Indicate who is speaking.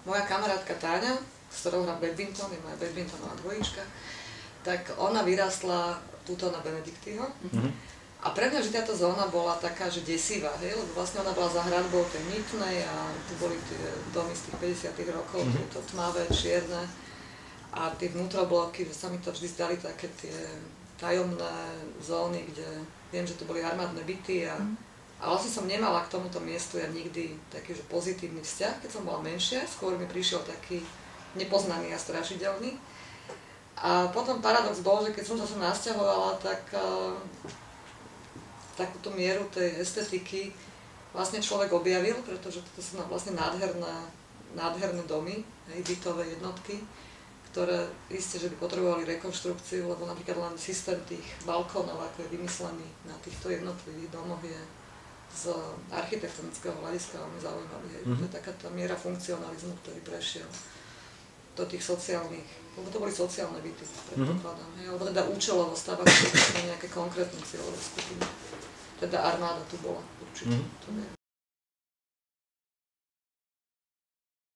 Speaker 1: moja kamarátka Táňa, s ktorou hrám badminton, je moja badmintonová dvojička, tak ona vyrástla tuto na Benediktyho. A pre mňa, že táto zóna bola taká, že desivá, hej? Lebo vlastne ona bola za hradbou tej Nitnej a tu boli tie domy z tých 50. rokov, tieto tmavé, čierne. A tie vnútrobloky, že sa mi to vždy zdali také tie tajomné zóny, kde viem, že to boli armádne byty a vlastne som nemala k tomuto miestu ja nikdy taký že pozitívny vzťah, keď som bola menšia, skôr mi prišiel taký nepoznaný a strašidelný. A potom paradox bol, že keď som sa sem nasťahovala, tak takúto mieru tej estetiky vlastne človek objavil, pretože to sú vlastne nádherné domy, bytové jednotky, ktoré isté, že by potrebovali rekonštrukciu, lebo napríklad len systém tých balkónov, ako je vymyslený na týchto jednotlivých domoch, je z architektonického hľadiska veľmi zaujímavý. To je taká tá miera funkcionalizmu, ktorý prešiel do tých sociálnych, lebo to boli sociálne byty, predpokladám, alebo teda účelovo stavať na nejaké konkrétne cieľové skupiny. Teda armáda tu bola určite.